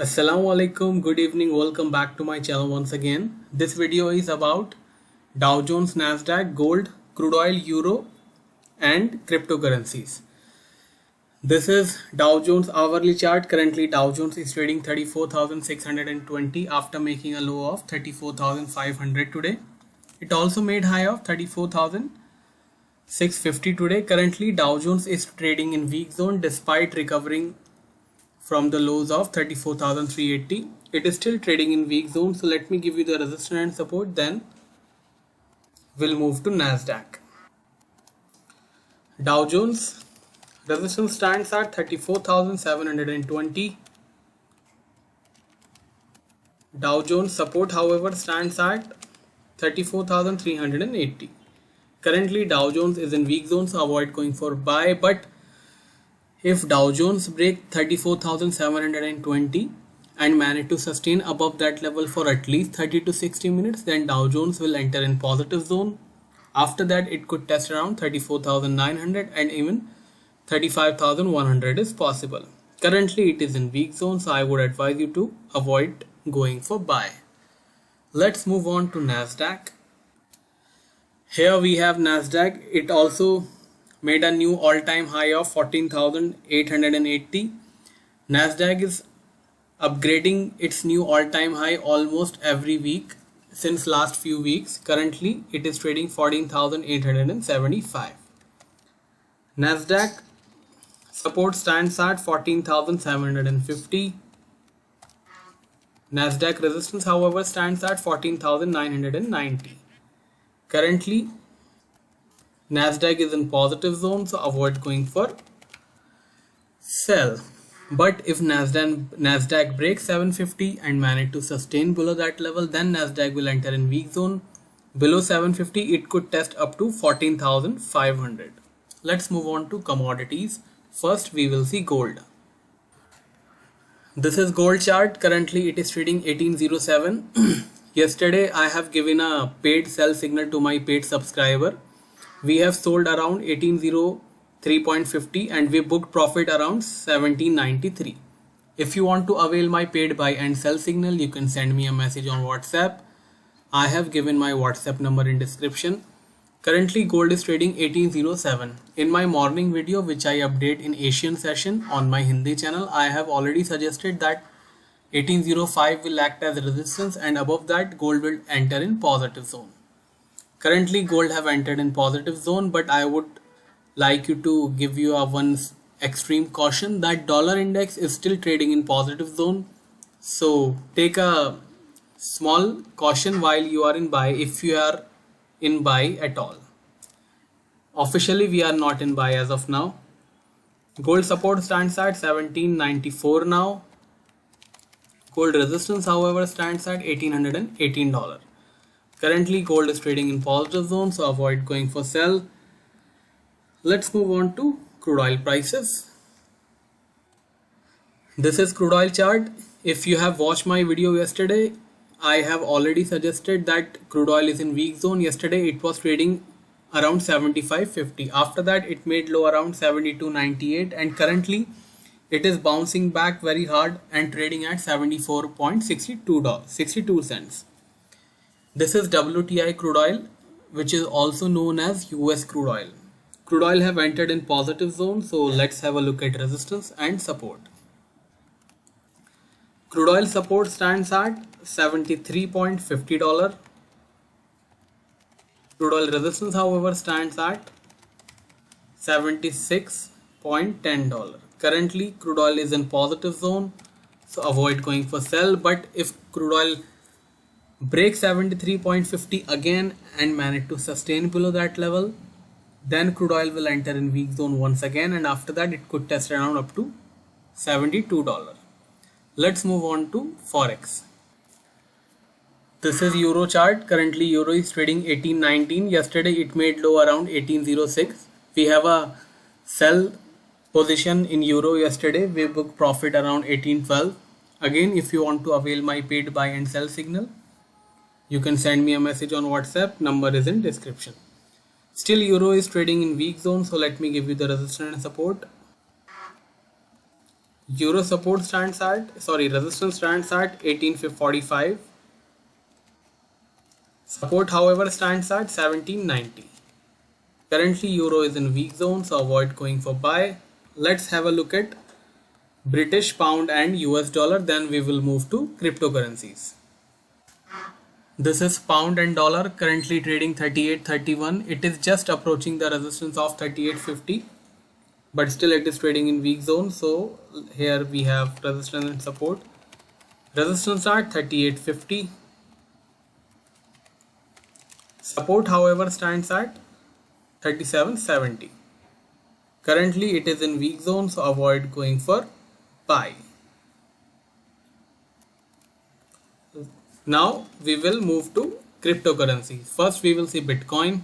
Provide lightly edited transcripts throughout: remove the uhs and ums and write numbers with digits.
Assalamu alaikum, good evening, welcome back to my channel once again. This video is about Dow Jones, Nasdaq, gold, crude oil, euro and cryptocurrencies. This is Dow Jones hourly chart. Currently Dow Jones is trading 34,620 after making a low of 34,500 today. It also made high of 34,650 today. Currently Dow Jones is trading in weak zone despite recovering from the lows of 34,380. It is still trading in weak zone, so let me give you the resistance and support, then we'll move to Nasdaq. Dow Jones resistance stands at 34,720. Dow Jones support however stands at 34,380. Currently Dow Jones is in weak zone, so avoid going for buy, but if Dow Jones break 34,720 and manage to sustain above that level for at least 30 to 60 minutes, then Dow Jones will enter in positive zone. After that it could test around 34,900 and even 35,100 is possible. Currently it is in weak zone, so I would advise you to avoid going for buy. Let's move on to Nasdaq. Here we have Nasdaq. It also made a new all-time high of 14,880. Nasdaq is upgrading its new all-time high almost every week since last few weeks. Currently it is trading 14,875. Nasdaq support stands at 14,750. Nasdaq resistance however stands at 14,990. Currently Nasdaq is in positive zone, so avoid going for sell. But if Nasdaq breaks 750 and manage to sustain below that level, then Nasdaq will enter in weak zone. Below 750 it could test up to 14,500. Let's move on to commodities. First we will see gold. This is gold chart. Currently it is trading 1807. Yesterday I have given a paid sell signal to my paid subscriber. We have sold around 1803.50 and we booked profit around 1793. If you want to avail my paid buy and sell signal, you can send me a message on WhatsApp. I have given my WhatsApp number in description. Currently gold is trading 1807. In my morning video which I update in Asian session on my Hindi channel, I have already suggested that 1805 will act as resistance and above that gold will enter in positive zone. Currently gold have entered in positive zone, but I would like you to give you a one extreme caution that dollar index is still trading in positive zone. So take a small caution while you are in buy, if you are in buy at all. Officially we are not in buy as of now. Gold support stands at 1794 now. Gold resistance however stands at $1,818. Currently gold is trading in positive zone, so avoid going for sell. Let's move on to crude oil prices. This is crude oil chart. If you have watched my video yesterday, I have already suggested that crude oil is in weak zone. Yesterday it was trading around 75.50. After that it made low around 72.98 and currently it is bouncing back very hard and trading at 74.62 cents. This is WTI crude oil, which is also known as US crude oil. Crude oil have entered in positive zone, so let's have a look at resistance and support. Crude oil support stands at $73.50. Crude oil resistance however stands at $76.10. Currently crude oil is in positive zone, so avoid going for sell, but if crude oil break 73.50 again and manage to sustain below that level, then crude oil will enter in weak zone once again, and after that it could test around up to $72. Let's move on to forex. This is euro chart. Currently euro is trading 1819. Yesterday it made low around 1806. We have a sell position in euro yesterday. We booked profit around 1812. Again, if you want to avail my paid buy and sell signal, you can send me a message on WhatsApp. Number is in description. Still euro is trading in weak zone, so let me give you the resistance and support. Euro support stands at, resistance stands at 1845. Support however stands at 1790. Currently euro is in weak zone, so avoid going for buy. Let's have a look at British pound and US dollar, then we will move to cryptocurrencies. This is pound and dollar, currently trading 38.31. It is just approaching the resistance of 38.50, but still it is trading in weak zone. So here we have resistance and support. Resistance at 38.50. Support however stands at 37.70. Currently it is in weak zone, so avoid going for buy. Now we will move to cryptocurrency. First we will see Bitcoin.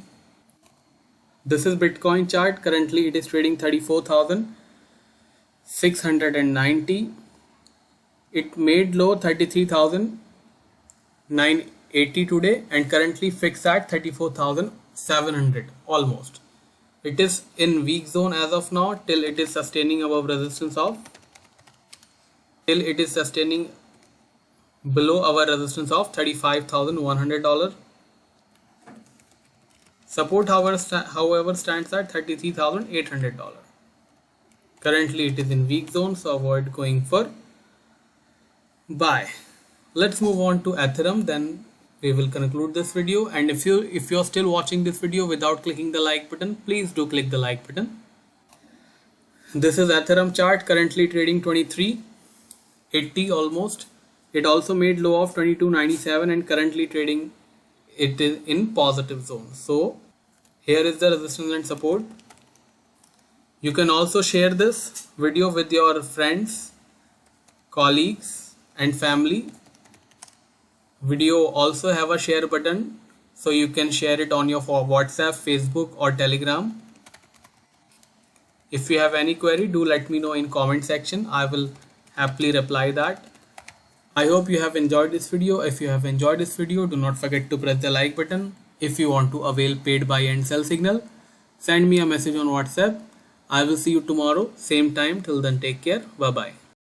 This is Bitcoin chart. Currently it is trading 34,690. It made low 33,980 today and currently fixed at 34,700 almost. It is in weak zone as of now till it is sustaining above resistance of below our resistance of $35,100. Support however stands at $33,800. Currently it is in weak zone, so avoid going for buy. Let's move on to Ethereum, then we will conclude this video. And if you're still watching this video without clicking the like button, please do click the like button. This is Ethereum chart, currently trading 23.80 almost. It also made low of 22.97 and currently trading it is in positive zone. So here is the resistance and support. You can also share this video with your friends, colleagues and family. Video also have a share button, so you can share it on your WhatsApp, Facebook or Telegram. If you have any query, do let me know in comment section. I will happily reply that. I hope you have enjoyed this video. If you have enjoyed this video, do not forget to press the like button. If you want to avail paid buy and sell signal, send me a message on WhatsApp. I will see you tomorrow, same time. Till then, take care. Bye bye.